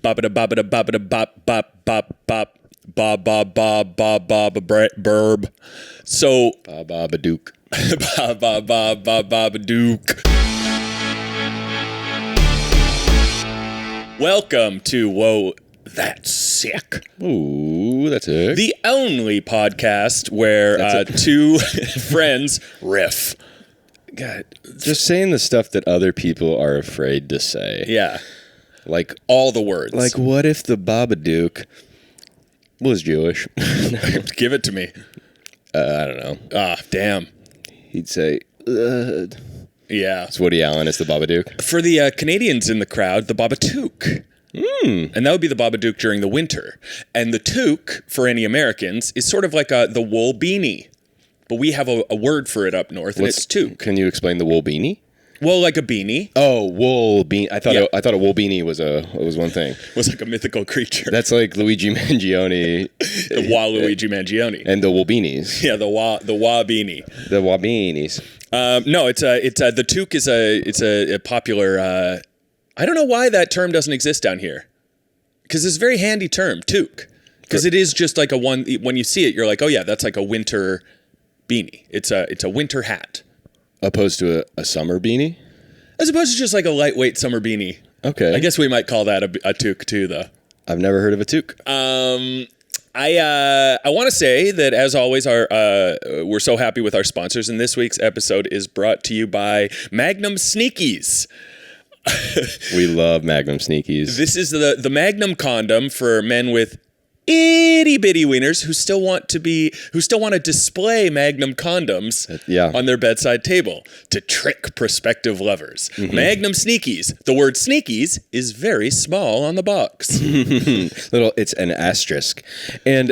Babada babada babada bop bop bop bop ba ba ba ba ba ba burb. So Babadookie. ba ba ba ba Babadookie. Welcome to Whoa, That's Sick. Ooh, that's it. The only podcast where two friends riff. God, just saying the stuff that other people are afraid to say. Yeah. Like all the words. Like, what if the Babadookie was Jewish? Give it to me. I don't know. Ah, damn. He'd say, yeah. It's Woody Allen. It's the Babadookie. For the Canadians in the crowd, the Babadookie. And that would be the Babadookie during the winter. And the toque, for any Americans, is sort of like the wool beanie. But we have a word for it up north, and it's toque. Can you explain the wool beanie? Well, like a beanie. Oh, wool beanie. I thought a wool beanie was one thing. It was like a mythical creature. That's like Luigi Mangione. The Waluigi Mangione. And the wool beanies. Yeah, the wa beanie. The wa beanies. No, it's the toque is a popular. I don't know why that term doesn't exist down here, because it's a very handy term, toque, because it is just like when you see it, you're like, oh yeah, that's like a winter beanie. It's a winter hat. Opposed to a summer beanie? As opposed to just like a lightweight summer beanie. Okay. I guess we might call that a toque too, though. I've never heard of a toque. I want to say that, as always, we're so happy with our sponsors, and this week's episode is brought to you by Magnum Sneakies. We love Magnum Sneakies. This is the Magnum condom for men with itty bitty wieners who still want to display Magnum condoms on their bedside table to trick prospective lovers. Mm-hmm. Magnum Sneakies. The word sneakies is very small on the box. It's an asterisk. And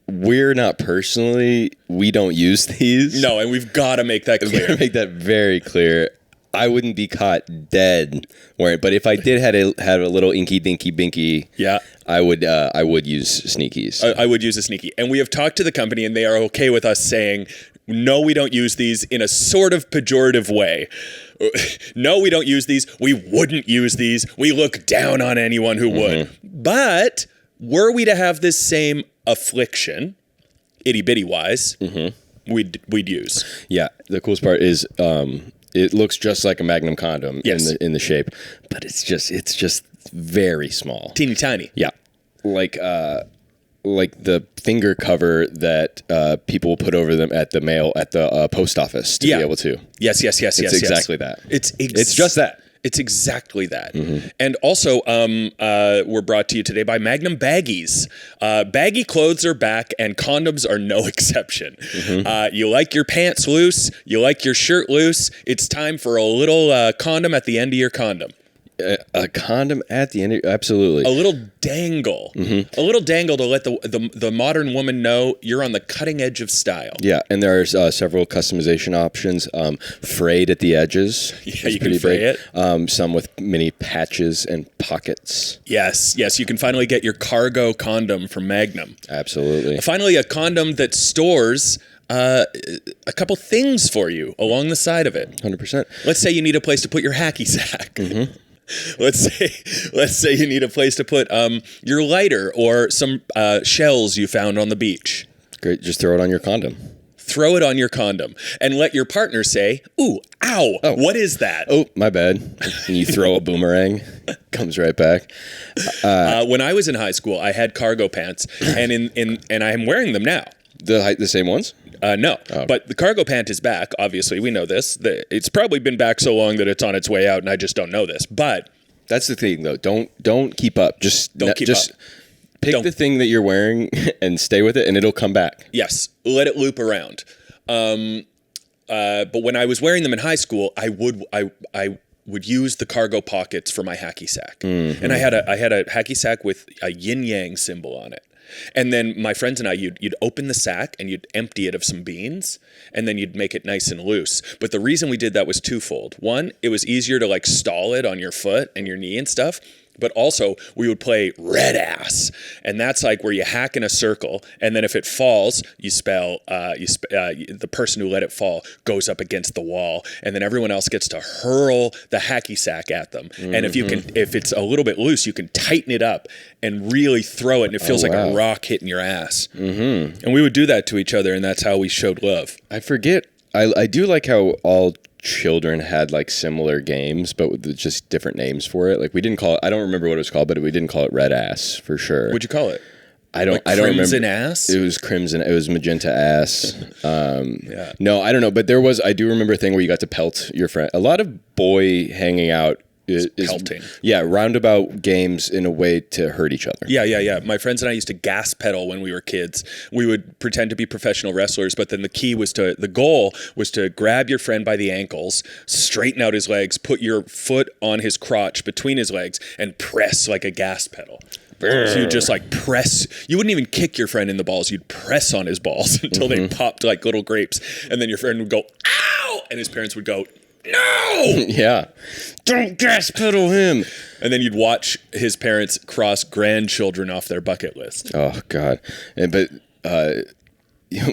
we're not personally, we don't use these. No, and we've got to make that clear. We've got to make that very clear. I wouldn't be caught dead wearing, but if I did have a little inky dinky binky, I would use sneakies. I would use a sneaky, and we have talked to the company, and they are okay with us saying, no, we don't use these, in a sort of pejorative way. No, we don't use these. We wouldn't use these. We look down on anyone who would. But were we to have this same affliction, itty bitty wise, we'd use. Yeah, the coolest part is. It looks just like a Magnum condom in the shape, but it's just very small, teeny tiny. Yeah, like the finger cover that people put over them at the post office to be able to. Yes. It's exactly that. It's just that. It's exactly that. Mm-hmm. And also, we're brought to you today by Magnum Baggies. Baggy clothes are back, and condoms are no exception. Mm-hmm. You like your pants loose, you like your shirt loose, it's time for a little condom at the end of your condom. A condom at the end, absolutely. A little dangle. Mm-hmm. A little dangle to let the modern woman know you're on the cutting edge of style. Yeah, and there's several customization options. Frayed at the edges. Yeah, you can fray it. Some with mini patches and pockets. Yes, you can finally get your cargo condom from Magnum. Absolutely. Finally, a condom that stores a couple things for you along the side of it. 100%. Let's say you need a place to put your hacky sack. Mm-hmm. Let's say you need a place to put your lighter or some shells you found on the beach. Great, just throw it on your condom. Throw it on your condom and let your partner say, "Ooh, ow, what is that?" Oh, my bad. And you throw a boomerang, comes right back. When I was in high school, I had cargo pants, and and I am wearing them now. The same ones? No, but the cargo pant is back. Obviously, we know this. It's probably been back so long that it's on its way out, and I just don't know this. But that's the thing, though. Don't keep up. Just pick the thing that you're wearing and stay with it, and it'll come back. Yes, let it loop around. But when I was wearing them in high school, I would use the cargo pockets for my hacky sack, and I had a hacky sack with a yin yang symbol on it. And then my friends and I, you'd open the sack and you'd empty it of some beans, and then you'd make it nice and loose. But the reason we did that was twofold. One, it was easier to like stall it on your foot and your knee and stuff. But also, we would play red ass, and that's like where you hack in a circle, and then if it falls, you spell the person who let it fall goes up against the wall, and then everyone else gets to hurl the hacky sack at them. And if it's a little bit loose, you can tighten it up and really throw it, and it feels like a rock hitting your ass. And we would do that to each other, and that's how we showed love. I forget. I do like how all children had like similar games, but with just different names for it. Like we didn't call it. I don't remember what it was called, but we didn't call it red ass for sure. What'd you call it? I don't remember. Crimson ass? It was crimson. It was magenta ass. No, I don't know. But I do remember a thing where you got to pelt your friend. A lot of boy hanging out is pelting. Yeah, roundabout games in a way to hurt each other. Yeah. My friends and I used to gas pedal when we were kids. We would pretend to be professional wrestlers, but then the goal was to grab your friend by the ankles, straighten out his legs, put your foot on his crotch between his legs, and press like a gas pedal. So you just like press. You wouldn't even kick your friend in the balls. You'd press on his balls until they popped like little grapes. And then your friend would go, ow! And his parents would go, no! Yeah. Don't gas pedal him. And then you'd watch his parents cross grandchildren off their bucket list. Oh, God. But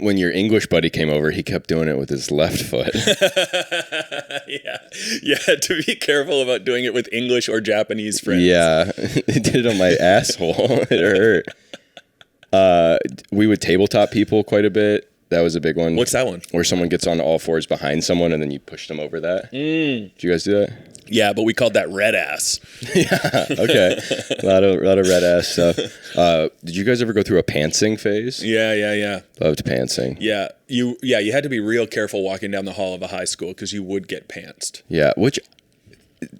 when your English buddy came over, he kept doing it with his left foot. Yeah, to be careful about doing it with English or Japanese friends. Yeah, it did it on my asshole. It hurt. We would tabletop people quite a bit. That was a big one. What's that one? Where someone gets on all fours behind someone and then you push them over that. Did you guys do that? Yeah, but we called that red ass. Yeah, okay. A lot of red ass stuff. Did you guys ever go through a pantsing phase? Yeah. Loved pantsing. Yeah, you had to be real careful walking down the hall of a high school because you would get pantsed. Yeah, which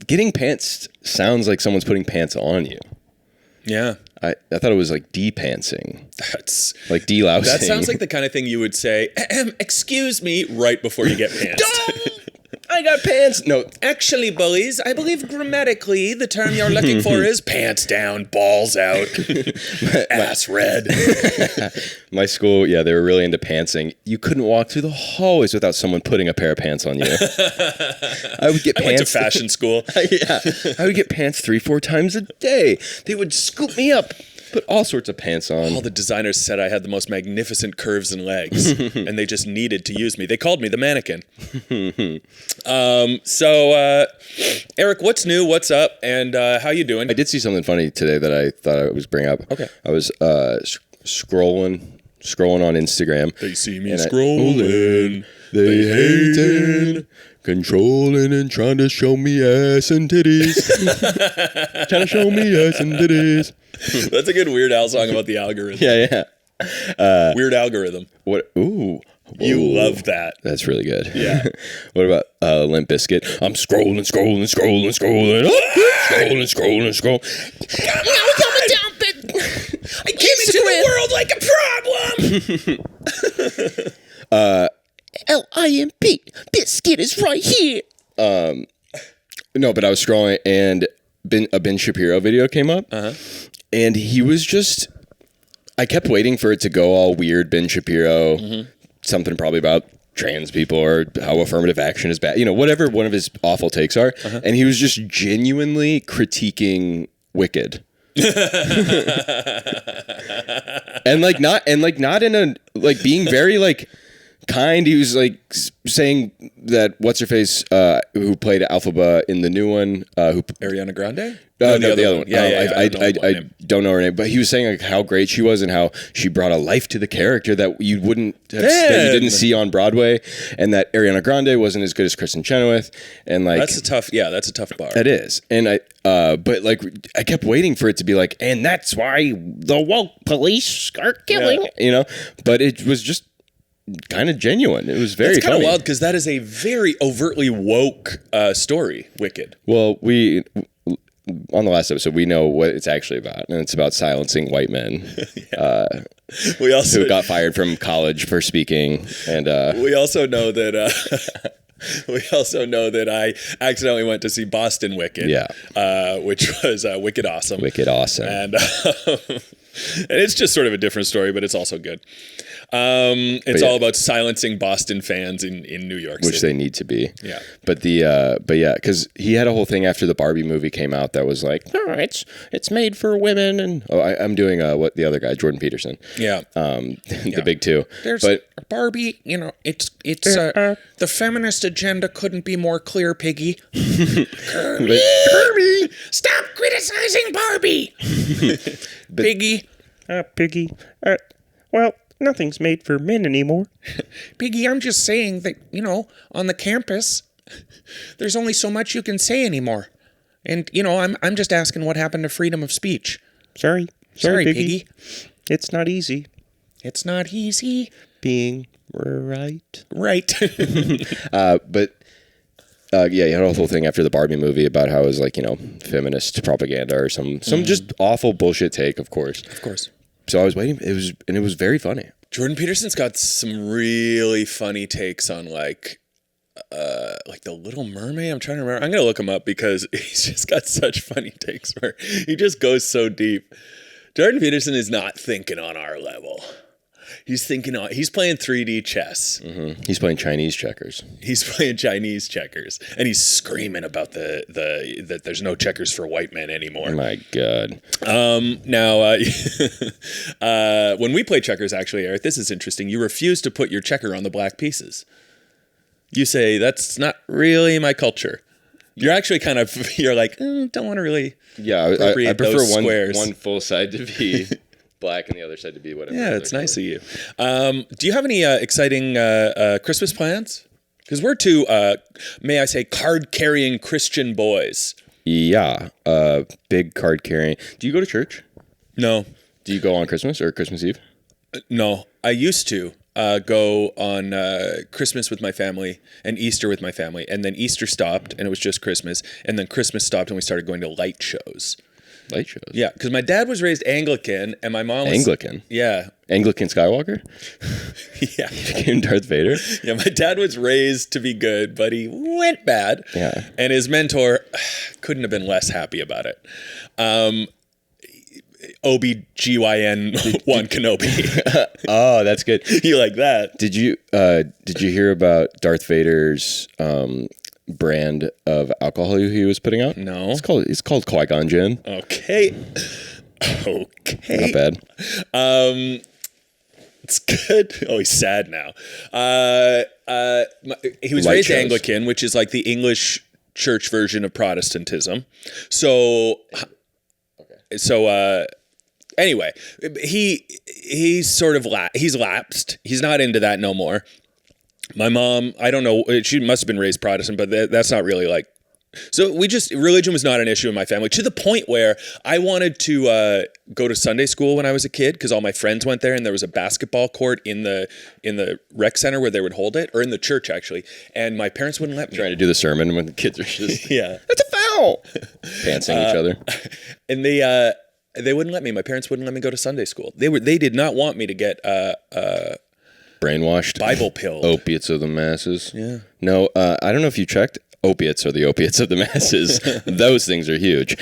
getting pantsed sounds like someone's putting pants on you. Yeah. I thought it was like de-pantsing. That's like delousing. That sounds like the kind of thing you would say, excuse me, right before you get pantsed. I got pants. No. Actually, bullies, I believe grammatically the term you're looking for is pants down, balls out, ass red. My school, they were really into pantsing. You couldn't walk through the hallways without someone putting a pair of pants on you. I would get pants. I went to fashion school. Yeah. I would get pants 3-4 times a day. They would scoop me up. Put all sorts of pants on. All the designers said I had the most magnificent curves and legs, and they just needed to use me. They called me the mannequin. So, Eric, what's new? What's up? And how you doing? I did see something funny today that I thought I was bring up. Okay. I was scrolling on Instagram. They see me scrolling. They hating. Controlling and trying to show me ass and titties. Trying to show me ass and titties. That's a good Weird Al song about the algorithm. Yeah. Weird algorithm. What? Ooh. You love that. That's really good. Yeah. What about Limp Bizkit? I'm scrolling. Scrolling. Coming down, bitch. I came into the world like a problem. LIMP. Biscuit is right here. No, but I was scrolling and a Ben Shapiro video came up. And he was just, I kept waiting for it to go all weird Ben Shapiro, something probably about trans people or how affirmative action is bad, whatever one of his awful takes are. And he was just genuinely critiquing Wicked. and not in a, like, being very, like, kind. He was like saying that what's her face who played Alphaba in the new one, Ariana Grande? No, the other one. I don't know her name, but he was saying like how great she was and how she brought a life to the character that you wouldn't have, that you didn't see on Broadway, and that Ariana Grande wasn't as good as Kristen Chenoweth, and like that's a tough bar. It is, and but like I kept waiting for it to be like, and that's why the woke police are killing, but it was just kind of genuine. It was very funny. It's kind of wild because that is a very overtly woke story, Wicked. Well, on the last episode, we know what it's actually about, and it's about silencing white men we also who got fired from college for speaking. And we also know that We also know that I accidentally went to see Boston Wicked, which was wicked awesome. Wicked awesome. And it's just sort of a different story, but it's also good. It's all about silencing Boston fans in New York City. Which they need to be. Yeah. But because he had a whole thing after the Barbie movie came out that was like, oh, it's made for women. And I'm doing what the other guy, Jordan Peterson. Yeah. The big two. But Barbie, it's the feminist agenda couldn't be more clear, Piggy. Kirby, stop criticizing Barbie. Piggy. Piggy. Well, nothing's made for men anymore. Piggy, I'm just saying that, on the campus, there's only so much you can say anymore. And, I'm just asking what happened to freedom of speech. Sorry, Piggy. It's not easy. It's not easy. Being right. Right. He had a whole thing after the Barbie movie about how it was like, feminist propaganda or some just awful bullshit take, of course. Of course. So I was waiting. It was very funny. Jordan Peterson's got some really funny takes on like The Little Mermaid. I'm trying to remember. I'm going to look him up because he's just got such funny takes where he just goes so deep. Jordan Peterson is not thinking on our level. He's playing 3D chess. Mm-hmm. He's playing Chinese checkers. And he's screaming about that there's no checkers for white men anymore. My God. Now, when we play checkers, actually, Eric, this is interesting. You refuse to put your checker on the black pieces. You say, that's not really my culture. You're actually you're like, don't want to really I prefer squares. one full side to be black and the other side to be whatever. Yeah, it's nice of you. Do you have any exciting Christmas plans? Because we're two, may I say, card-carrying Christian boys. Yeah, big card-carrying. Do you go to church? No. Do you go on Christmas or Christmas Eve? No, I used to go on Christmas with my family and Easter with my family. And then Easter stopped and it was just Christmas. And then Christmas stopped and we started going to light shows. Light shows? Yeah, because my dad was raised Anglican and my mom was... Anglican? Yeah. Anglican Skywalker? Yeah. He became Darth Vader? Yeah, my dad was raised to be good, but he went bad. Yeah. And his mentor couldn't have been less happy about it. OBGYN 1 Kenobi. Oh, that's good. You like that? Did you hear about Darth Vader's brand of alcohol he was putting out? No. It's called Qui-Gon Jinn. Okay. Not bad. It's good. Oh, he's sad now. He was Light raised shows. Anglican, which is like the English church version of Protestantism. So anyway, he's sort of he's lapsed. He's not into that no more. My mom, I don't know, she must have been raised Protestant, but that's not really like. So religion was not an issue in my family, to the point where I wanted to go to Sunday school when I was a kid because all my friends went there and there was a basketball court in the rec center where they would hold it, or in the church actually, and my parents wouldn't let me. Trying to do the sermon when the kids are just yeah, that's a foul, pantsing each other, and they wouldn't let me. My parents wouldn't let me go to Sunday school. They did not want me to get brainwashed, Bible pilled, opiates of the masses. Yeah, no, I don't know if you checked. Opiates are the opiates of the masses. Those things are huge.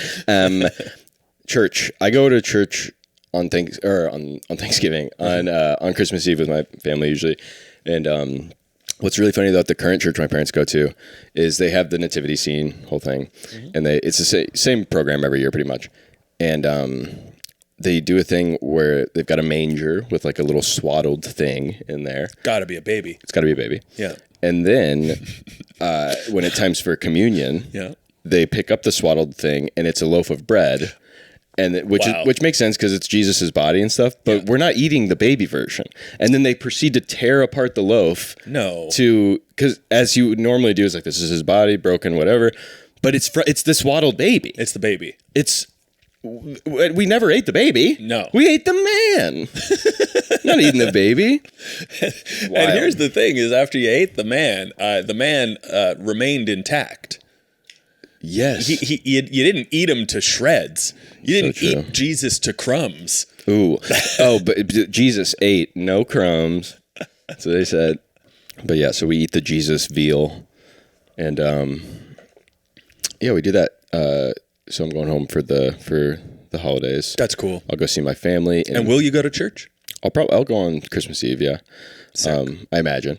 Church. I go to church on Thanksgiving, on Christmas Eve with my family usually. And what's really funny about the current church my parents go to is they have the nativity scene whole thing, and it's the same program every year pretty much. And they do a thing where they've got a manger with like a little swaddled thing in there. Gotta be a baby. It's got to be a baby. Yeah. And then when it's times for communion, they pick up the swaddled thing, and it's a loaf of bread, and which makes sense because it's Jesus's body and stuff. But we're not eating the baby version. And then they proceed to tear apart the loaf. No. Because as you would normally do, is like, this is his body, broken, whatever. But it's the swaddled baby. It's the baby. We never ate the baby. No. We ate the man. Not eating the baby. And here's the thing is after you ate the man remained intact. Yes. You didn't eat him to shreds. You didn't So true. eat Jesus to crumbs. Ooh. Oh, but Jesus ate no crumbs. That's what they said. But yeah, so we eat the Jesus veal. And yeah, we do that. So I'm going home for the holidays. That's cool. I'll go see my family. And will you go to church? I'll go on Christmas Eve. Yeah, I imagine,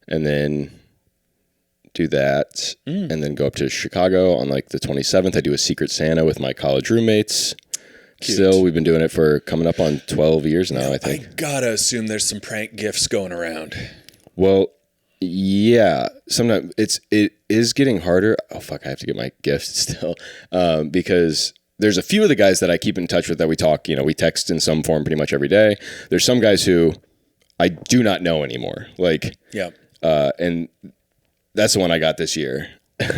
and then do that, and then go up to Chicago on like the 27th. I do a Secret Santa with my college roommates. Cute. Still, we've been doing it for coming up on 12 years now, I think. I gotta assume there's some prank gifts going around. Well, yeah. Sometimes it is getting harder. Oh fuck! I have to get my gifts still, because there's a few of the guys that I keep in touch with that we talk. We text in some form pretty much every day. There's some guys who I do not know anymore. Like, Yeah. And that's the one I got this year.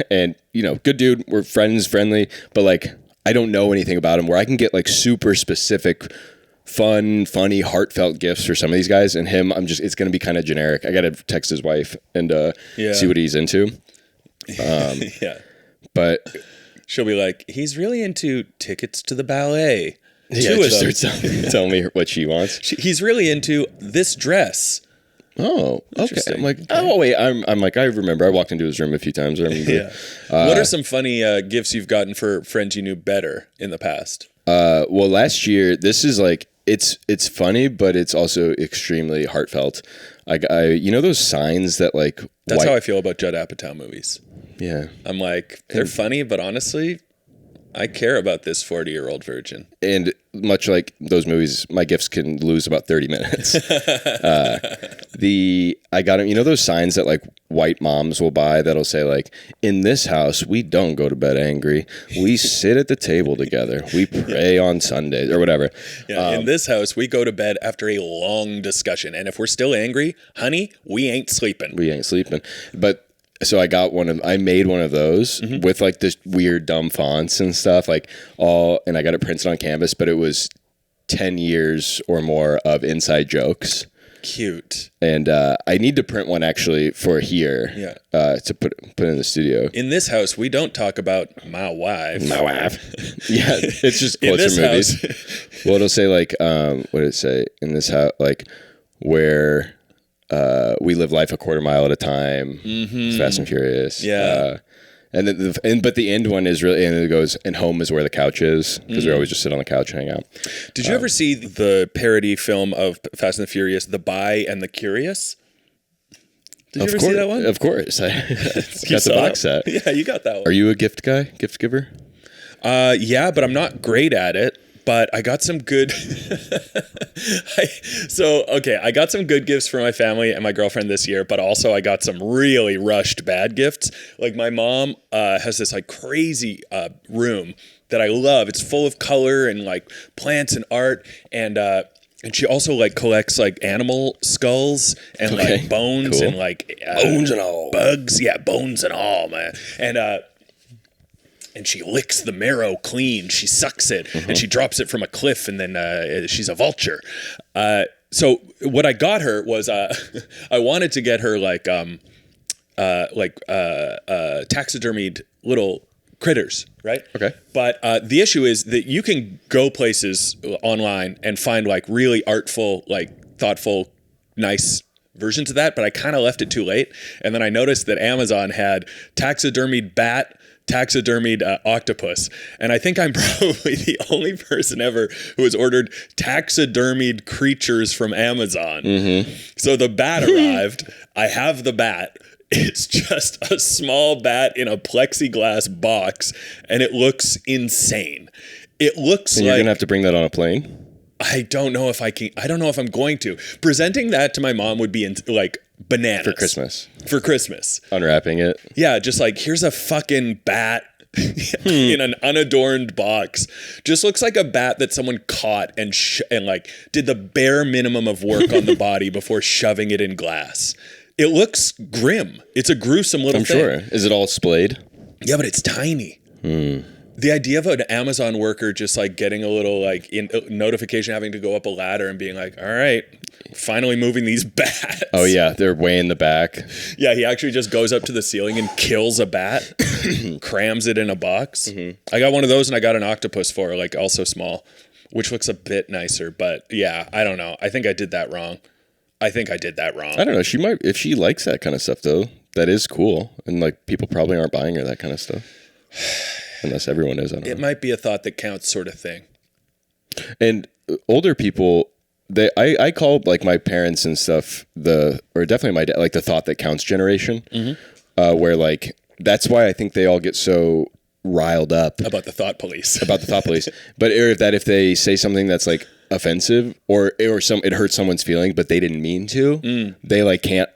And, good dude. We're friendly, but like, I don't know anything about him where I can get like super specific, fun, funny, heartfelt gifts for some of these guys. And him, it's going to be kind of generic. I got to text his wife and see what he's into. Yeah. But she'll be like, he's really into tickets to the ballet. yeah, Two of just them. start telling me what she wants. He's really into this dress. Oh, okay. Interesting. I'm like, oh wait, I'm like, I remember. I walked into his room a few times. I remember. Yeah. What are some funny gifts you've gotten for friends you knew better in the past? Well, last year, this is like, it's funny, but it's also extremely heartfelt. I those signs that like. That's how I feel about Judd Apatow movies. Yeah. I'm like, they're funny, but honestly, I care about this 40-year-old virgin. And much like those movies, my gifts can lose about 30 minutes. I got them, those signs that like white moms will buy that'll say like, in this house, we don't go to bed angry. We sit at the table together. We pray on Sundays or whatever. Yeah, in this house, we go to bed after a long discussion. And if we're still angry, honey, we ain't sleeping. But so I made one of those with like this weird dumb fonts and stuff and I got it printed on canvas, but it was 10 years or more of inside jokes. Cute. And I need to print one actually for here. Yeah. To put in the studio. In this house, we don't talk about my wife. Yeah, it's just In quotes this from movies. house. Well, it'll say like, what did it say? In this house, like where we live life a quarter mile at a time. It's Fast and Furious. Yeah. And then but the end one is really, and it goes, and home is where the couch is, because we always just sit on the couch and hang out. Did you ever see the parody film of Fast and the Furious, The Buy and the Curious? Did you ever see that one? Of course. I got the box set. Yeah, you got that one. Are you a gift guy? Gift giver? Yeah, but I'm not great at it. But I got some good. I got some good gifts for my family and my girlfriend this year, but also I got some really rushed bad gifts. Like my mom has this like crazy room that I love. It's full of color and like plants and art, and she also like collects like animal skulls and like bones and like bones and all bugs. Yeah, bones and all, man. And she licks the marrow clean. She sucks it, and she drops it from a cliff, and then she's a vulture. So what I got her was I wanted to get her like taxidermied little critters, right? Okay. But the issue is that you can go places online and find like really artful, like thoughtful, nice versions of that, but I kind of left it too late. And then I noticed that Amazon had taxidermied bat, taxidermied octopus, and I think I'm probably the only person ever who has ordered taxidermied creatures from Amazon. So the bat arrived. I have the bat. It's just a small bat in a plexiglass box, and it looks insane. It looks and like you're gonna have to bring that on a plane. I don't know if I can. I don't know if I'm going to. Presenting that to my mom would be like bananas For Christmas. For Christmas. Unwrapping it. Yeah, just like, here's a fucking bat in an unadorned box. Just looks like a bat that someone caught and like did the bare minimum of work on the body before shoving it in glass. It looks grim. It's a gruesome little thing. I'm sure. Is it all splayed? Yeah, but it's tiny. The idea of an Amazon worker just like getting a little like notification, having to go up a ladder and being like, all right, finally moving these bats. Oh yeah, they're way in the back. Yeah, he actually just goes up to the ceiling and kills a bat, crams it in a box. I got one of those, and I got an octopus for her, like also small, which looks a bit nicer. But yeah, I don't know. I think I did that wrong. I think I did that wrong. I don't know. She might, if she likes that kind of stuff, though. That is cool, and like people probably aren't buying her that kind of stuff, unless everyone is. I don't know. It might be a thought that counts sort of thing. And older people, I call like my parents and stuff or definitely my dad, like the thought that counts generation, where like that's why I think they all get so riled up About the thought police. But if they say something that's like offensive or it hurts someone's feelings, but they didn't mean to, they can't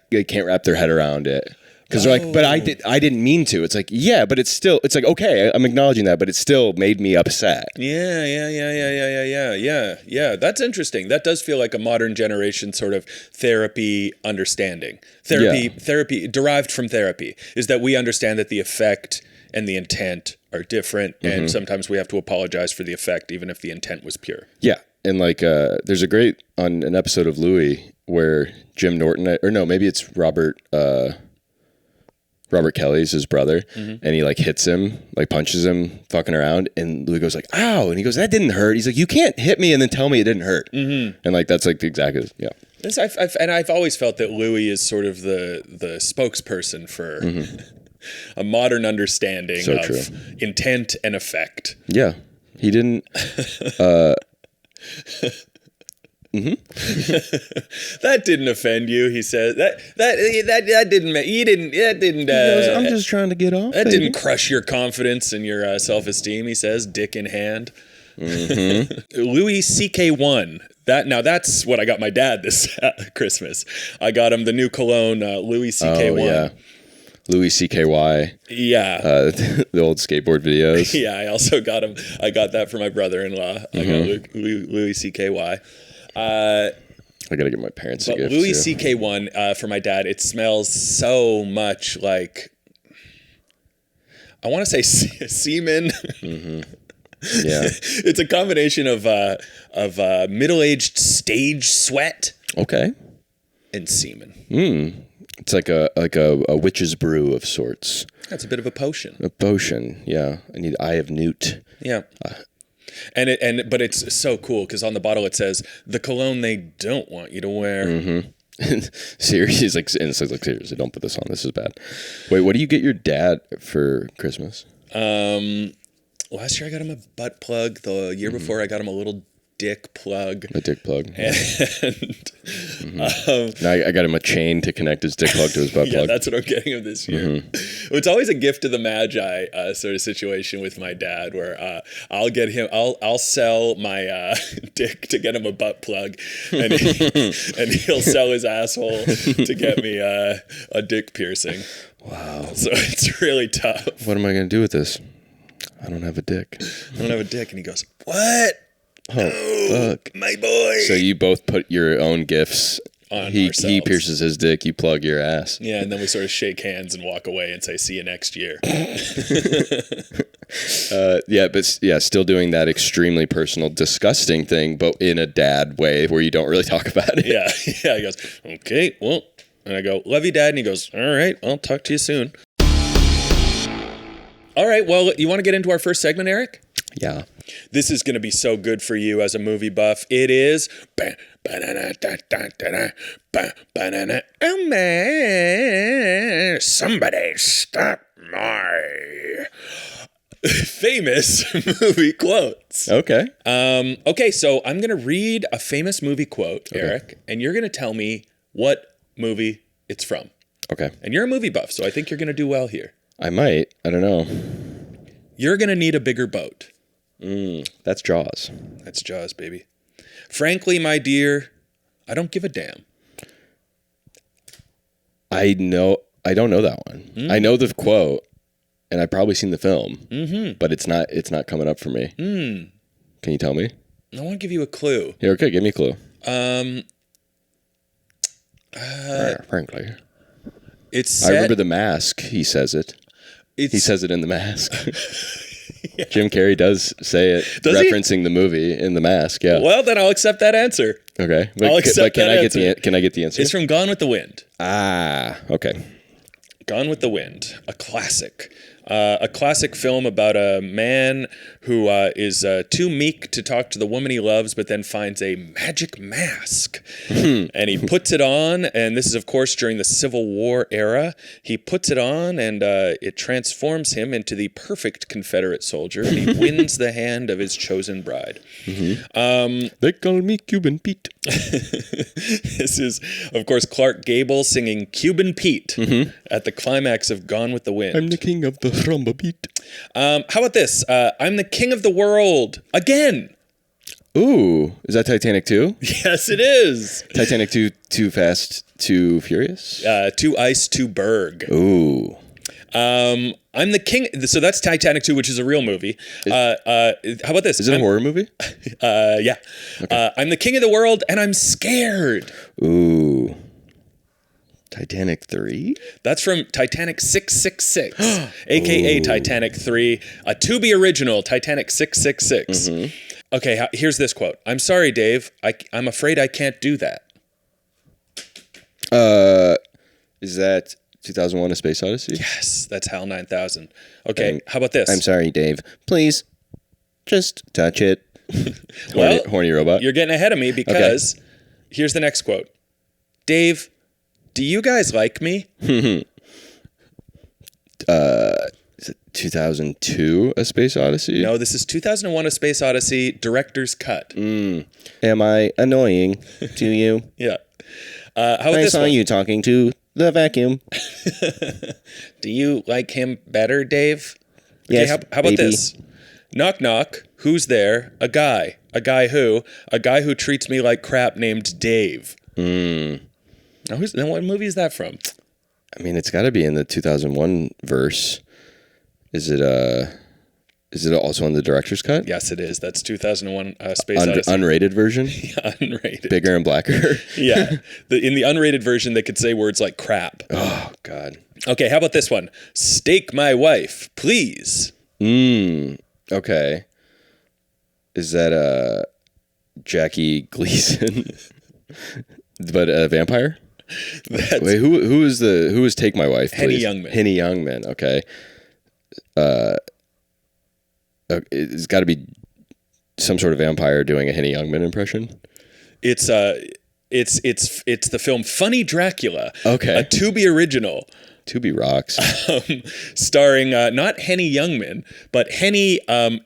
wrap their head around it. Because they're like, but I didn't mean to. It's like, yeah, but it's like, okay, I'm acknowledging that, but it still made me upset. Yeah. That's interesting. That does feel like a modern generation sort of therapy understanding. Therapy derived from therapy is that we understand that the effect and the intent are different, and sometimes we have to apologize for the effect, even if the intent was pure. Yeah, and like, there's on an episode of Louie where Jim Norton, or no, maybe it's Robert Kelly's his brother, and he like hits him, like punches him, fucking around, and Louis goes like, "Ow!" and he goes, "That didn't hurt." He's like, "You can't hit me and then tell me it didn't hurt." And like that's like exactly, yeah. I've always felt that Louis is sort of the spokesperson for a modern understanding So of true. intent and effect. Yeah, he didn't. That didn't offend you, he says. That didn't. I'm just trying to get off. That didn't crush your confidence and your self-esteem, he says, dick in hand. Louis CK1. That's what I got my dad this Christmas. I got him the new cologne, Louis CK1. Oh, yeah. Louis CKY. Yeah. The old skateboard videos. Yeah, I got that for my brother-in-law. I got Louis CKY. I gotta get my parents a gift. Louis too. CK1 for my dad. It smells so much like, I want to say semen. Yeah. It's a combination of middle-aged stage sweat Okay. and semen. It's like a witch's brew of sorts. That's a bit of a potion. A potion. Yeah. I need Eye of Newt. Yeah. But it's so cool because on the bottle it says the cologne they don't want you to wear. Seriously, seriously, don't put this on. This is bad. Wait, what do you get your dad for Christmas? Last year I got him a butt plug. The year before I got him a little dick plug. A dick plug. And Now I got him a chain to connect his dick plug to his butt yeah, plug. that's what I'm getting him this year. It's always a gift to the Magi sort of situation with my dad, where I'll sell my dick to get him a butt plug, and he'll sell his asshole to get me a dick piercing. Wow! So it's really tough. What am I gonna do with this? I don't have a dick. I don't have a dick, and he goes, "What? Oh, fuck. My boy." So you both put your own gifts On He ourselves. pierces his dick, you plug your ass. Yeah, and then we sort of shake hands and walk away and say, "See you next year." Still doing that extremely personal, disgusting thing, but in a dad way where you don't really talk about it. Yeah. He goes, "Okay, well," and I go, "Love you, Dad," and he goes, "All right, I'll talk to you soon." All right, well, you want to get into our first segment, Eric? Yeah. This is going to be so good for you as a movie buff. It is. Oh man, somebody stop my famous movie quotes. Okay. Okay, so I'm going to read a famous movie quote, Eric, and you're going to tell me what movie it's from. Okay. And you're a movie buff, so I think you're going to do well here. I might. I don't know. You're going to need a bigger boat. That's Jaws. That's Jaws, baby. Frankly, my dear, I don't give a damn. I don't know that one. I know the quote, and I've probably seen the film, but it's not coming up for me. Can you tell me? I want to give you a clue. Yeah, okay, give me a clue. Frankly. It's set, I remember The Mask. He says it. He says it in The Mask. Yeah. Jim Carrey does say it, Does he? referencing the movie in The Mask. Yeah. Well, then I'll accept that answer. Okay. I'll accept can that I answer. can I get the answer? It's from Gone with the Wind. Okay. Gone with the Wind, a classic. A classic film about a man who is too meek to talk to the woman he loves, but then finds a magic mask. And he puts it on, and this is, of course, during the Civil War era. He puts it on, and it transforms him into the perfect Confederate soldier, and he wins the hand of his chosen bride. They call me Cuban Pete. This is, of course, Clark Gable singing Cuban Pete at the climax of Gone with the Wind. I'm the king of the rumba beat. How about this? I'm the king of the world again. Ooh, is that Titanic 2? Yes, it is. Titanic 2, Too Fast, Too Furious? To Ice, to Berg. Ooh. I'm the king. So that's Titanic 2, which is a real movie. How about this? Is it a horror movie? Yeah. Okay. I'm the king of the world, and I'm scared. Ooh. Titanic 3? That's from Titanic 666, a.k.a. Titanic 3, a to-be original, Titanic 666. Okay, here's this quote. I'm sorry, Dave. I'm afraid I can't do that. Is that 2001: A Space Odyssey? Yes, that's HAL 9000. Okay, how about this? I'm sorry, Dave. Please, just touch it. Well, horny robot. You're getting ahead of me because here's the next quote. Dave, do you guys like me? Is it 2002: A Space Odyssey? No, this is 2001: A Space Odyssey, director's cut. Am I annoying to you? Yeah. How about I this saw one? you talking to the vacuum. Do you like him better, Dave? Okay, Yes, how about baby. this? Knock, knock. Who's there? A guy. A guy who? A guy who treats me like crap named Dave. Now, what movie is that from? I mean, it's got to be in the 2001 verse. Is it also in the director's cut? Yes, it is. That's 2001 Space Odyssey. Unrated version? Unrated. Bigger and blacker? Yeah. In the unrated version, they could say words like crap. Oh, God. Okay, how about this one? Stake my wife, please. Okay. Is that Jackie Gleason? But a vampire? Wait, who is Take My Wife, Henny please? Youngman. Henny Youngman, okay. It's got to be some sort of vampire doing a Henny Youngman impression. It's the film Funny Dracula. Okay. A to-be original. Tubi rocks. Starring not Henny Youngman, but Henny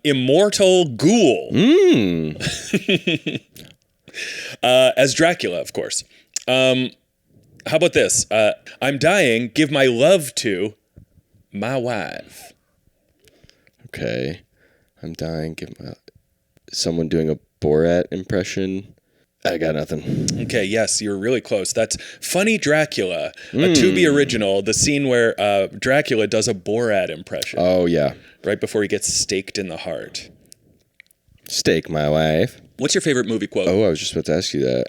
Immortal Ghoul. As Dracula, of course. How about this? I'm dying. Give my love to my wife. Okay. I'm dying. Someone doing a Borat impression. I got nothing. Okay, yes, you're really close. That's Funny Dracula, a to-be original, the scene where Dracula does a Borat impression. Oh, yeah. Right before he gets staked in the heart. Stake my wife. What's your favorite movie quote? Oh, I was just about to ask you that.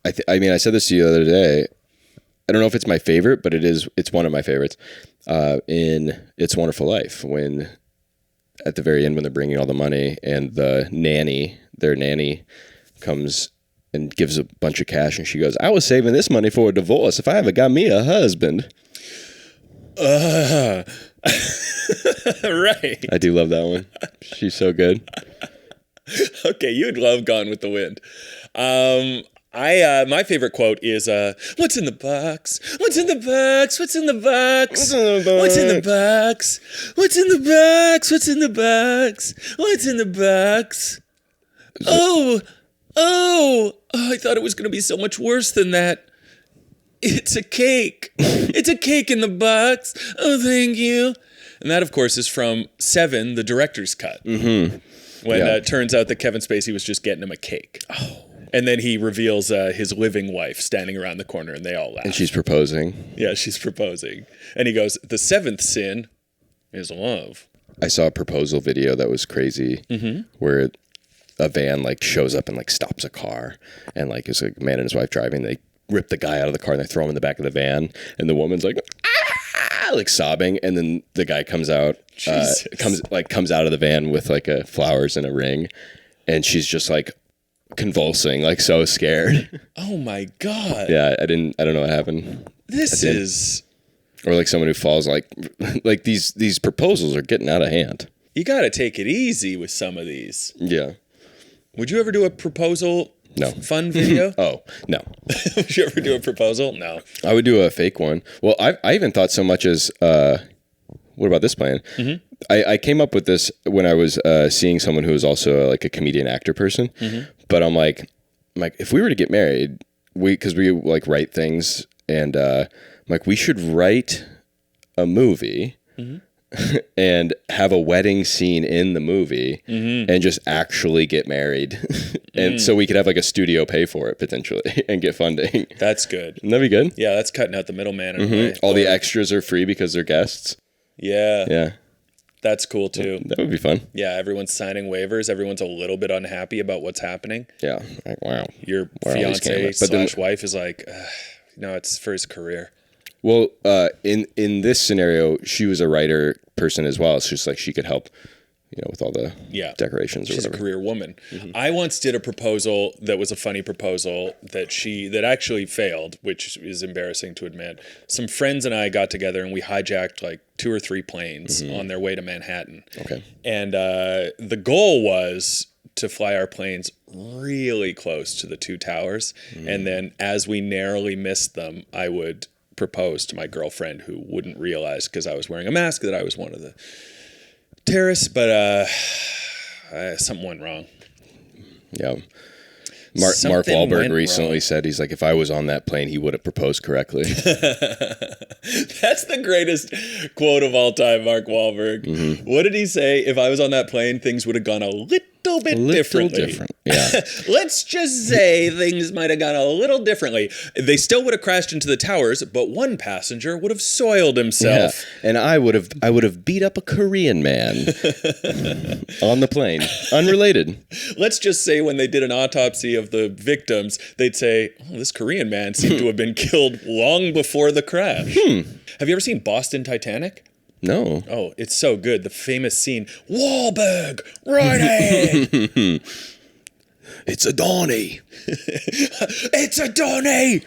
I said this to you the other day. I don't know if it's my favorite, but it's one of my favorites. In It's a Wonderful Life, when at the very end when they're bringing all the money and their nanny comes and gives a bunch of cash and she goes, I was saving this money for a divorce if I ever got me a husband. Right. I do love that one. She's so good. Okay, you'd love Gone with the Wind. My favorite quote is what's in the box? What's in the box? What's in the box? What's in the box? What's in the box? What's in the box? What's in the box? Oh, I thought it was going to be so much worse than that. It's a cake. It's a cake in the box. Oh, thank you. And that, of course, is from Seven, the director's cut. When it turns out that Kevin Spacey was just getting him a cake. Oh. And then he reveals his living wife standing around the corner, and they all laugh. And she's proposing. Yeah, she's proposing. And he goes, the seventh sin is love. I saw a proposal video that was crazy where a van shows up and stops a car, and it's a man and his wife driving. They rip the guy out of the car and they throw him in the back of the van, and the woman's sobbing, and then the guy comes out, comes out of the van with flowers and a ring, and she's just convulsing, so scared. Oh my God. Yeah, I don't know what happened. This is Or like someone who falls like these proposals are getting out of hand. You got to take it easy with some of these. Yeah. Would you ever do a proposal No. fun video? Oh, no. Would you ever do a proposal? No. I would do a fake one. Well, I even thought so much as, what about this plan? Mm-hmm. I came up with this when I was seeing someone who was also like a comedian actor person. Mm-hmm. But I'm like, if we were to get married, because we like write things, and I'm like, we should write a movie. Mm-hmm. And have a wedding scene in the movie and just actually get married. And so we could have like a studio pay for it potentially and get funding. That's good. Wouldn't that be good? Yeah, that's cutting out the middleman. In a way. All the extras are free because they're guests. Yeah. Yeah. That's cool too. That would be fun. Yeah, everyone's signing waivers. Everyone's a little bit unhappy about what's happening. Yeah. Like, wow. Your fiance / wife is like, no, it's for his career. Well, in this scenario, she was a writer person as well. So it's like she could help, with all the decorations or She's whatever. a career woman. Mm-hmm. I once did a proposal that was a funny proposal that actually failed, which is embarrassing to admit. Some friends and I got together and we hijacked like 2 or 3 planes on their way to Manhattan. Okay. And the goal was to fly our planes really close to the 2 towers. And then as we narrowly missed them, I would propose to my girlfriend, who wouldn't realize because I was wearing a mask that I was one of the terrorists, but something went wrong. Yeah. Mark Wahlberg recently said, he's like, if I was on that plane, he would have proposed correctly. That's the greatest quote of all time, Mark Wahlberg. Mm-hmm. What did he say? If I was on that plane, things would have gone a little bit differently. Yeah. Let's just say things might have gone a little differently. They still would have crashed into the towers, but one passenger would have soiled himself. Yeah. And I would have beat up a Korean man on the plane. Unrelated. Let's just say when they did an autopsy of the victims, they'd say, oh, this Korean man seemed to have been killed long before the crash. Have you ever seen Boston Titanic? No. Oh, it's so good. The famous scene, Wahlberg, right ahead. It's a Donnie. It's a Donnie.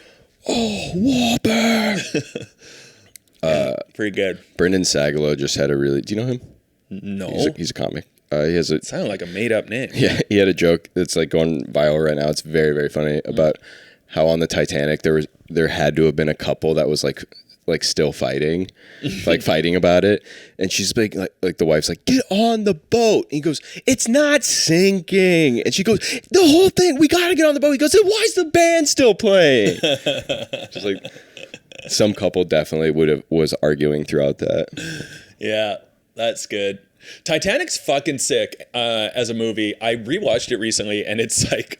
Oh, Wahlberg. Pretty good. Brendan Sagalow just had a really, do you know him? No. He's a comic. He has a sounded like a made up name. Yeah, he had a joke that's like going viral right now. It's very, very funny about how on the Titanic there had to have been a couple that was like still fighting, like fighting about it. And she's like the wife's like, get on the boat. And he goes, it's not sinking. And she goes, the whole thing, we got to get on the boat. He goes, then why is the band still playing? Just like some couple definitely was arguing throughout that. Yeah, that's good. Titanic's fucking sick as a movie. I rewatched it recently and it's like,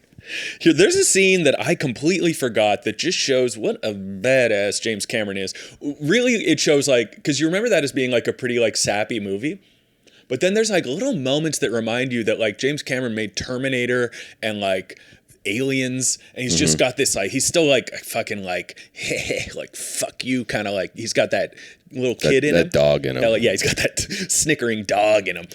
there's a scene that I completely forgot that just shows what a badass James Cameron is. Really, it shows like, because you remember that as being like a pretty like sappy movie. But then there's like little moments that remind you that like James Cameron made Terminator and like Aliens, and he's just got this like, he's still like fucking like, like fuck you kind of like, he's got that little kid in him. That dog in him. Yeah, he's got that snickering dog in him.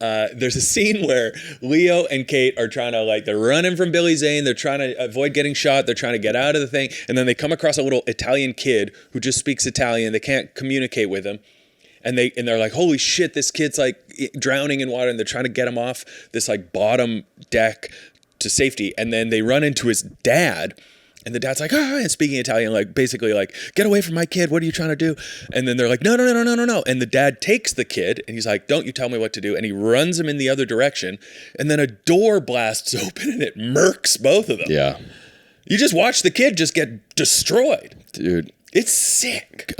There's a scene where Leo and Kate are trying to like, they're running from Billy Zane. They're trying to avoid getting shot. They're trying to get out of the thing. And then they come across a little Italian kid who just speaks Italian. They can't communicate with him. And they're like, holy shit, this kid's like drowning in water. And they're trying to get him off this like bottom deck to safety. And then they run into his dad. And the dad's like, and speaking Italian, like basically like, get away from my kid. What are you trying to do? And then they're like, no. And the dad takes the kid and he's like, don't you tell me what to do. And he runs him in the other direction. And then a door blasts open and it murks both of them. Yeah. You just watch the kid just get destroyed. Dude. It's sick.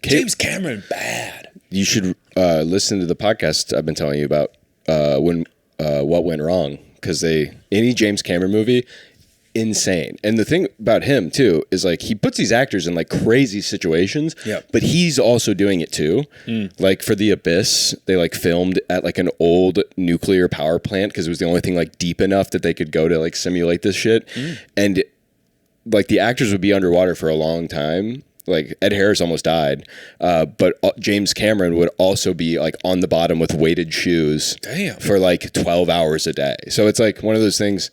James Cameron, bad. You should listen to the podcast I've been telling you about what went wrong. Because any James Cameron movie, insane. And the thing about him too is like he puts these actors in like crazy situations, but he's also doing it too. Like for The Abyss, they like filmed at like an old nuclear power plant because it was the only thing like deep enough that they could go to like simulate this shit. And like the actors would be underwater for a long time. Like Ed Harris almost died, but James Cameron would also be like on the bottom with weighted shoes for like 12 hours a day. So it's like one of those things.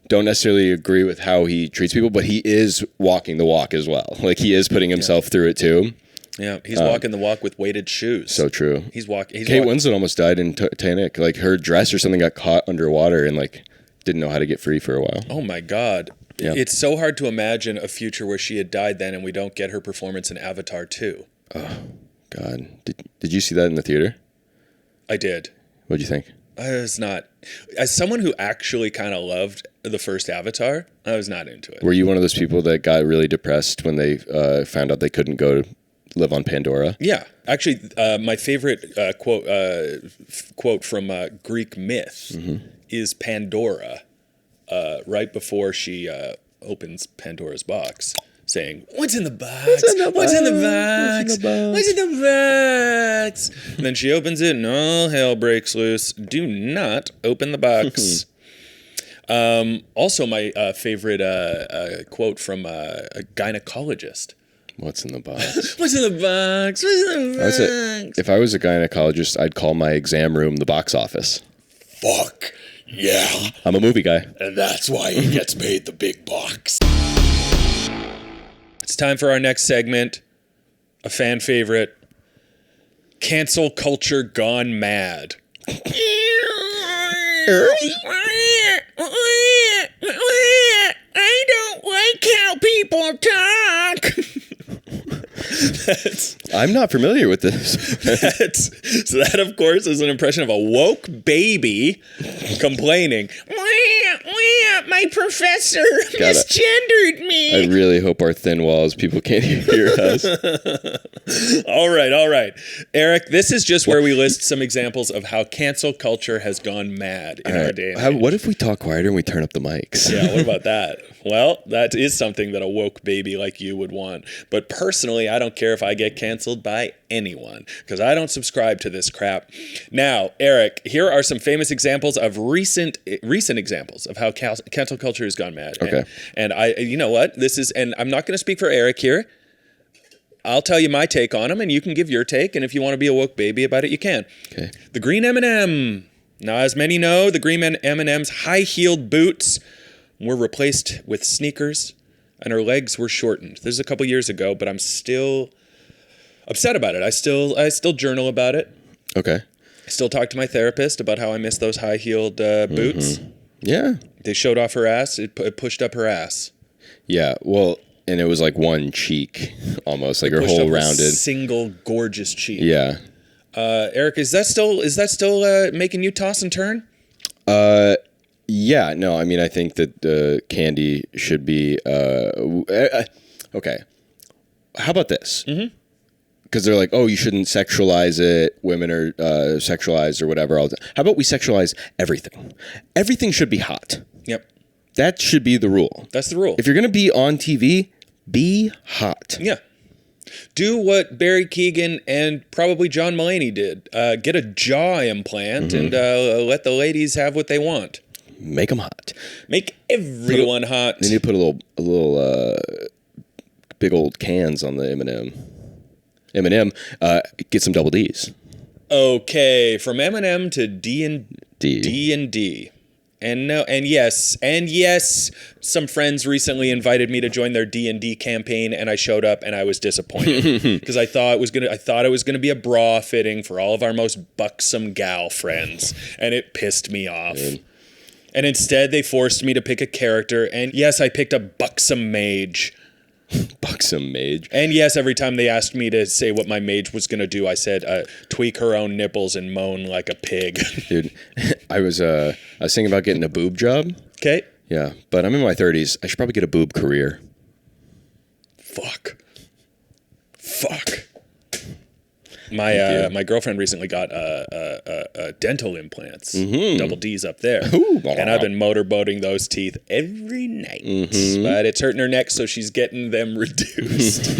don't necessarily agree with how he treats people, but he is walking the walk as well. Like he is putting himself through it too. Yeah, he's walking the walk with weighted shoes. So true. He's walking. Kate Winslet almost died in Titanic. Like her dress or something got caught underwater and like didn't know how to get free for a while. Oh my God. Yeah. It's so hard to imagine a future where she had died then and we don't get her performance in Avatar 2. Oh, God. Did you see that in the theater? I did. What'd you think? I was not. As someone who actually kind of loved the first Avatar, I was not into it. Were you one of those people that got really depressed when they found out they couldn't go live on Pandora? Yeah. Actually, my favorite quote from Greek myth is Pandora, right before she opens Pandora's box, saying, "What's in the box? What's in the box? What's in the box? What's in the box?" And then she opens it and all hell breaks loose. Do not open the box. Also, my favorite quote from a gynecologist. What's in the box? What's in the box? What's in the box? If I was a gynecologist, I'd call my exam room the box office. Fuck yeah. I'm a movie guy. And that's why he gets paid the big bucks. It's time for our next segment, a fan favorite, cancel culture gone mad. I don't like how people talk. I'm not familiar with this. So that, of course, is an impression of a woke baby complaining. My professor misgendered me. I really hope our thin walls, people can't hear us. All right. Eric, this is just where we list some examples of how cancel culture has gone mad in our day and age. What if we talk quieter and we turn up the mics? Yeah, what about that? Well, that is something that a woke baby like you would want. But personally, I don't care if I get canceled by anyone because I don't subscribe to this crap. Now, Eric, here are some famous examples of recent examples of how cancel culture has gone mad. Okay. And I, you know what? And I'm not going to speak for Eric here. I'll tell you my take on them, and you can give your take. And if you want to be a woke baby about it, you can. Okay. The green M&M. Now, as many know, the green M&M's high-heeled boots were replaced with sneakers, and her legs were shortened. This is a couple years ago, but I'm still upset about it. I still journal about it. Okay. I still talk to my therapist about how I miss those high-heeled boots. Yeah. They showed off her ass. It pushed up her ass. Yeah. Well, and it was like one cheek, almost like her Pushed whole up rounded. single gorgeous cheek. Yeah. Eric, is that still making you toss and turn? Yeah, no, I mean, I think that candy should be okay. How about this? Because they're like, oh, you shouldn't sexualize it. Women are sexualized or whatever. How about we sexualize everything? Everything should be hot. Yep. That should be the rule. That's the rule. If you're going to be on TV, be hot. Yeah. Do what Barry Keoghan and probably John Mulaney did. Get a jaw implant and let the ladies have what they want. Make them hot. Make everyone hot. They need to put a little big old cans on the M&M. M&M, get some double D's. Okay, from M&M to D&D. D&D. And yes, some friends recently invited me to join their D&D campaign, and I showed up and I was disappointed because I thought it was gonna be a bra fitting for all of our most buxom gal friends, and it pissed me off. Dude. And instead, they forced me to pick a character, and yes, I picked a buxom mage. Buxom mage. And yes, every time they asked me to say what my mage was gonna do, I said, tweak her own nipples and moan like a pig. Dude, I was thinking about getting a boob job. Okay. Yeah, but I'm in my 30s. I should probably get a boob career. Fuck. My girlfriend recently got dental implants, double D's up there, and I've been motorboating those teeth every night. But it's hurting her neck, so she's getting them reduced.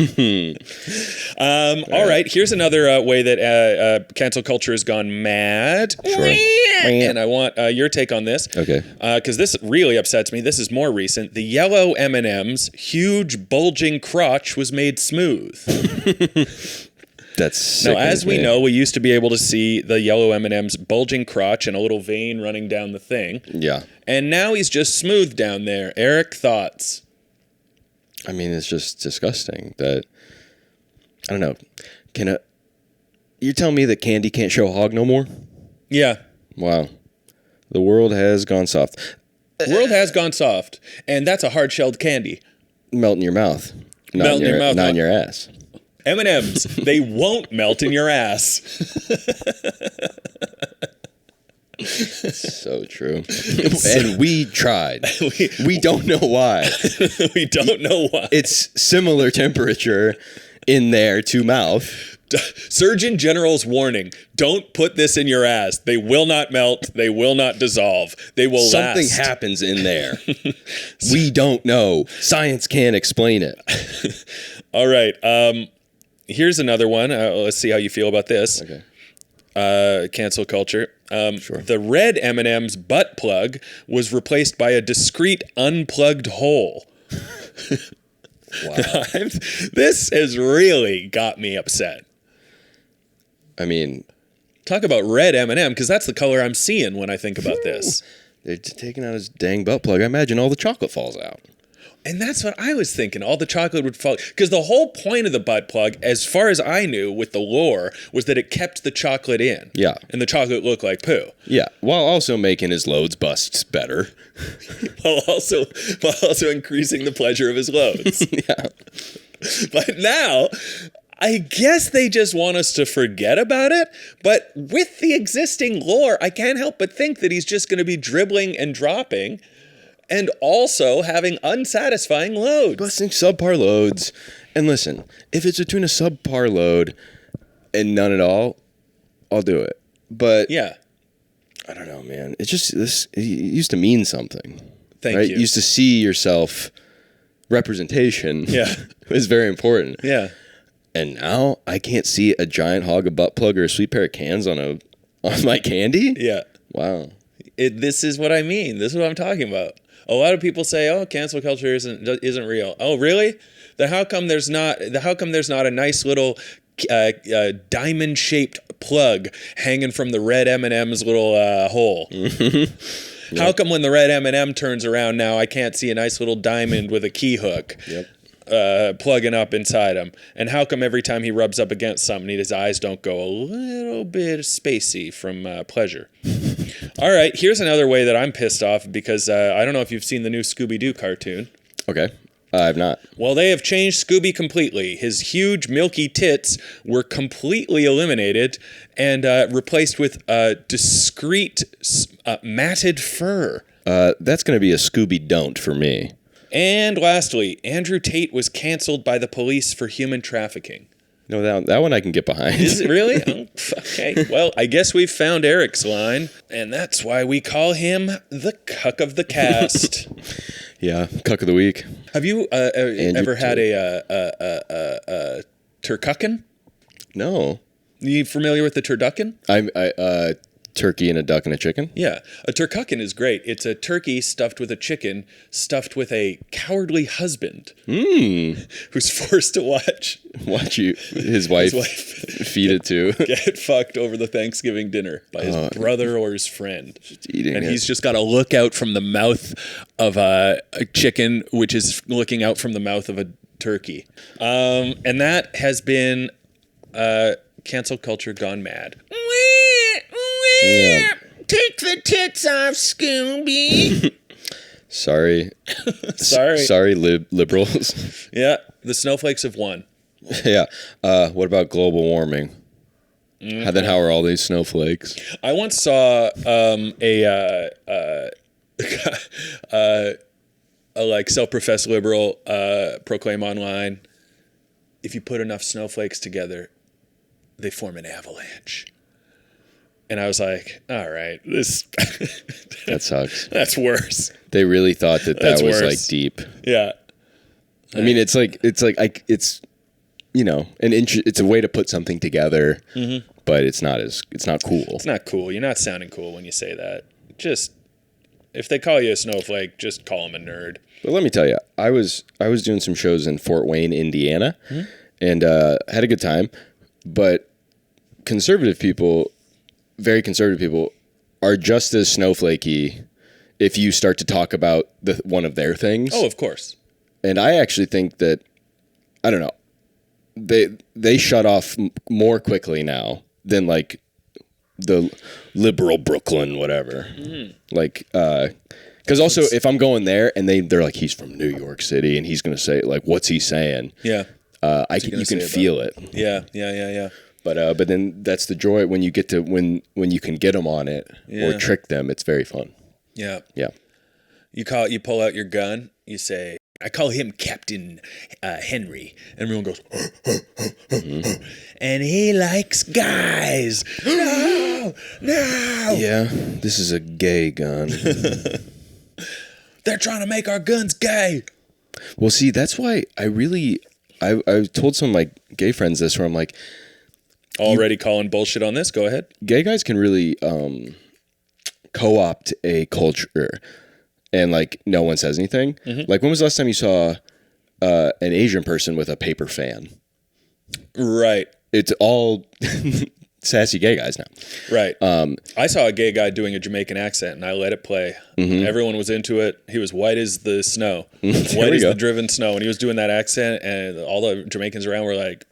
All right, here's another way that cancel culture has gone mad. Sure. And I want your take on this. Okay. Because this really upsets me. This is more recent. The yellow M&M's huge bulging crotch was made smooth. That's sick. Now, as we know, we used to be able to see the yellow M&M's bulging crotch and a little vein running down the thing. Yeah. And now he's just smooth down there. Erik, thoughts? I mean, it's just disgusting that, I don't know. You're telling me that candy can't show hog no more? Yeah. Wow. The world has gone soft. The world has gone soft, and that's a hard-shelled candy. Melt in your mouth. Melt in your mouth. Not in your ass. M&M's, they won't melt in your ass. So true. And we tried. We don't know why. We don't know why. It's similar temperature in there to mouth. Surgeon General's warning, don't put this in your ass. They will not melt. They will not dissolve. They will Something last. happens in there. We don't know. Science can't explain it. All right. Here's another one. Let's see how you feel about this. Okay. Cancel culture. Sure. The red M&M's butt plug was replaced by a discrete unplugged hole. Wow. This has really got me upset. I mean, Talk about red M&M, because that's the color I'm seeing when I think about this. they're taking out his dang butt plug. I imagine all the chocolate falls out. And that's what I was thinking. All the chocolate would fall. Because the whole point of the butt plug, as far as I knew with the lore, was that it kept the chocolate in. Yeah. And the chocolate looked like poo. Yeah, while also making his loads busts better. while also increasing the pleasure of his loads. Yeah. But now, I guess they just want us to forget about it. But with the existing lore, I can't help but think that he's just going to be dribbling and dropping and also having unsatisfying loads. Busting subpar loads. And listen, if it's between a subpar load and none at all, I'll do it. But Yeah. I don't know, man. It's just this. It used to mean something. Thank right? you. You used to see yourself. Representation. Yeah. is very important. Yeah. And now I can't see a giant hog, a butt plug, or a sweet pair of cans on my candy. Yeah. Wow. This is what I mean. This is what I'm talking about. A lot of people say, "Oh, cancel culture isn't real." Oh, really? Then how come there's not a nice little diamond-shaped plug hanging from the red M&M's little hole? Yep. How come when the red M&M turns around now, I can't see a nice little diamond with a key hook plugging up inside him? And how come every time he rubs up against something, his eyes don't go a little bit spacey from pleasure? All right, here's another way that I'm pissed off because I don't know if you've seen the new Scooby-Doo cartoon. Okay. I've not. Well, they have changed Scooby completely. His huge milky tits were completely eliminated and replaced with discreet matted fur. That's going to be a Scooby don't for me. And lastly, Andrew Tate was canceled by the police for human trafficking. No, that one I can get behind. Is it really? Oh, okay. Well, I guess we've found Erik's line, and that's why we call him the cuck of the cast. Yeah, cuck of the week. Have you ever had Tate. a turducken? No. You familiar with the turducken? I turkey and a duck and a chicken. Yeah, a turducken is great. It's a turkey stuffed with a chicken, stuffed with a cowardly husband who's forced to watch his wife feed it to. get fucked over the Thanksgiving dinner by his brother or his friend. Eating and it. he's just got to look out from the mouth of a chicken, which is looking out from the mouth of a turkey. And that has been cancel culture gone mad. Yeah. Take the tits off, Scooby. Sorry. Sorry. Sorry, liberals. Yeah, the snowflakes have won. Yeah. What about global warming? How are all these snowflakes? I once saw a like self-professed liberal proclaim online, if you put enough snowflakes together, they form an avalanche. And I was like, all right, this That sucks. that's worse. They really thought that That's was worse. like deep. Yeah. I mean, it's you know, it's a way to put something together, but it's not cool. It's not cool. You're not sounding cool when you say that. Just, if they call you a snowflake, just call them a nerd. But let me tell you, I was doing some shows in Fort Wayne, Indiana, and had a good time. But conservative people, very conservative people, are just as snowflakey if you start to talk about one of their things. Oh, of course. And I actually think that, I don't know, they shut off more quickly now than like the liberal Brooklyn, whatever. Like, because also if I'm going there and they're like, he's from New York City and he's going to say like, what's he saying? Yeah. You can feel it. Yeah. But then that's the joy when you get to when you can get them on it or trick them. It's very fun. Yeah. Yeah. You pull out your gun. You say, I call him Captain Henry. And everyone goes, and he likes guys. No. Yeah. This is a gay gun. They're trying to make our guns gay. Well, see, that's why I told some of my gay friends this, where I'm like, Already calling bullshit on this. Go ahead. gay guys can really co-opt a culture, and like no one says anything. Like, when was the last time you saw an Asian person with a paper fan? Right. It's all sassy gay guys now. Right. I saw a gay guy doing a Jamaican accent, and I let it play. Everyone was into it. He was white as the snow, white as the driven snow, and he was doing that accent, and all the Jamaicans around were like,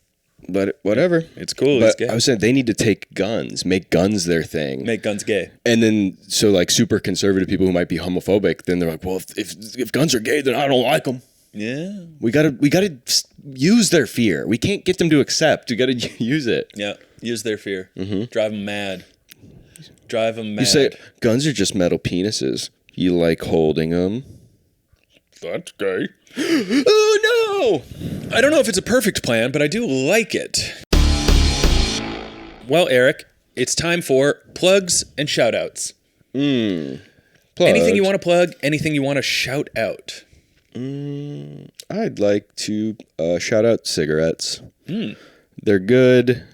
But whatever. it's cool. But It's gay. I was saying they need to take guns, make guns their thing. Make guns gay. And then, so like super conservative people who might be homophobic, then they're like, well, if guns are gay, then I don't like them. Yeah. We gotta use their fear. We can't get them to accept. We gotta use it. Yeah. Use their fear. Drive them mad. Drive them mad. You say guns are just metal penises. You like holding them. That's gay. Oh no! I don't know if it's a perfect plan, but I do like it. Well, Eric, it's time for plugs and shout outs. Plugs. Anything you want to plug, anything you want to shout out. I'd like to shout out cigarettes. They're good.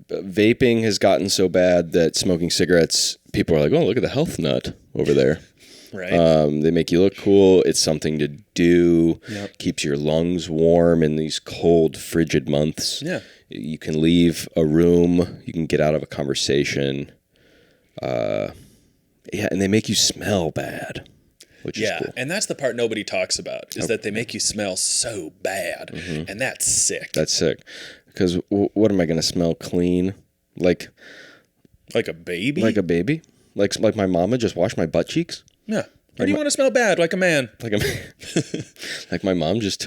Vaping has gotten so bad that smoking cigarettes, people are like, oh, look at the health nut over there. Right. They make you look cool. It's something to do. Yep. Keeps your lungs warm in these cold, frigid months. Yeah. You can leave a room. You can get out of a conversation. Yeah, and they make you smell bad, which is cool. And that's the part nobody talks about, is that they make you smell so bad, and that's sick. That's sick. Because what am I going to smell clean? Like Like a baby? a baby? Like my mama just washed my butt cheeks? Yeah. Or do you want to smell bad like a man? Like my mom just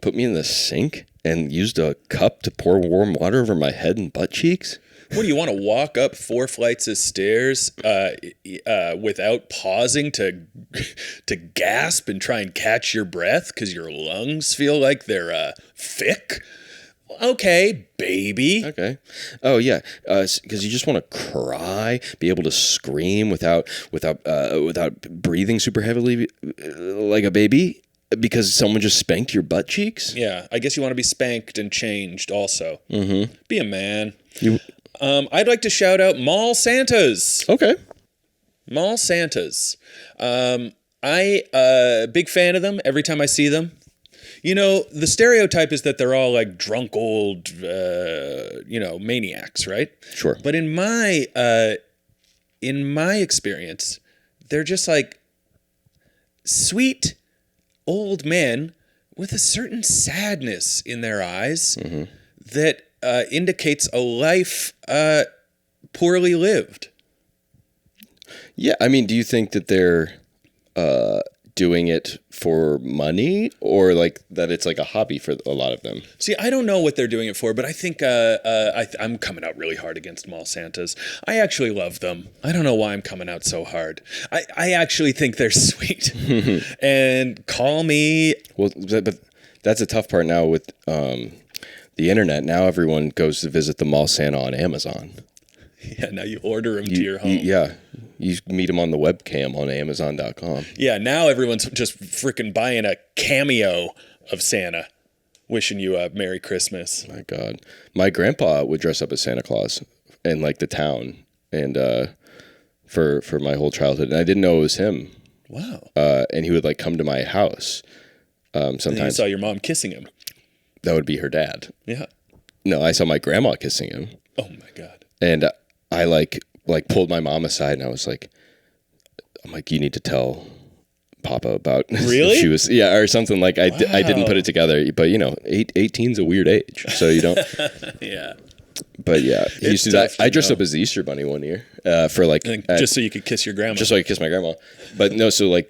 put me in the sink and used a cup to pour warm water over my head and butt cheeks? What do you want to walk up 4 flights of stairs without pausing to gasp and try and catch your breath because your lungs feel like they're thick? Okay, baby. Okay. Oh yeah, because you just want to cry, be able to scream without breathing super heavily like a baby because someone just spanked your butt cheeks. Yeah, I guess you want to be spanked and changed also. Be a man. You I'd like to shout out Mall Santas. okay? Mall Santas. I big fan of them every time I see them. You know, the stereotype is that they're all like drunk old, maniacs, right? Sure. But in my experience, they're just like sweet old men with a certain sadness in their eyes that indicates a life poorly lived. Yeah, I mean, do you think that they're doing it for money, or like that it's like a hobby for a lot of them? See, I don't know what they're doing it for, but I think I'm coming out really hard against Mall Santas. I actually love them. I don't know why I'm coming out so hard. I actually think they're sweet. And call me... Well, but that's a tough part now with the internet. Now everyone goes to visit the Mall Santa on Amazon. Yeah, now you order them to your home. You meet them on the webcam on Amazon.com. Yeah, now everyone's just freaking buying a cameo of Santa, wishing you a Merry Christmas. My God. My grandpa would dress up as Santa Claus in like the town and for my whole childhood. And I didn't know it was him. Wow. And he would like come to my house And you sometimes. saw your mom kissing him. That would be her dad. Yeah. No, I saw my grandma kissing him. Oh my God. And I like pulled my mom aside and I was like, I'm like, you need to tell Papa about Really? she was or something like I didn't put it together, but 18's a weird age, so you don't. Yeah. But yeah, he used to do that. tough to I dressed know. up as the Easter Bunny one year for like Just so you could kiss your grandma. just so I could kiss my grandma. But no, so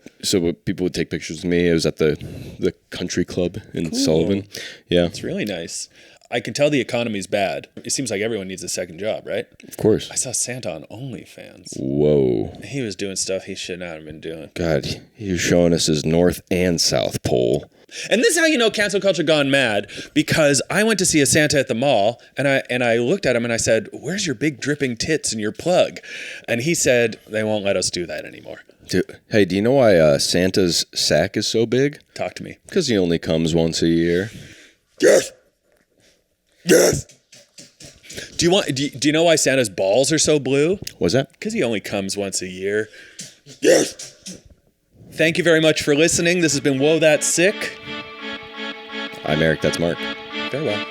people would take pictures of me. It was at the country club in Sullivan. Yeah, It's really nice. I can tell the economy's bad. It seems like everyone needs a second job, right? of course. I saw Santa on OnlyFans. Whoa, He was doing stuff he should not have been doing. God, you're showing us his North and South Pole. And this is how you know cancel culture gone mad, because I went to see a Santa at the mall and I looked at him and I said, "Where's your big dripping tits and your plug?" And he said, "They won't let us do that anymore." Hey, do you know why Santa's sack is so big? Talk to me. Because he only comes once a year. Yes. Yes. Do you know why Santa's balls are so blue? What's that? Because he only comes once a year. Yes. Thank you very much for listening. This has been Whoa, That's Sick. I'm Erik, that's Mark. Farewell.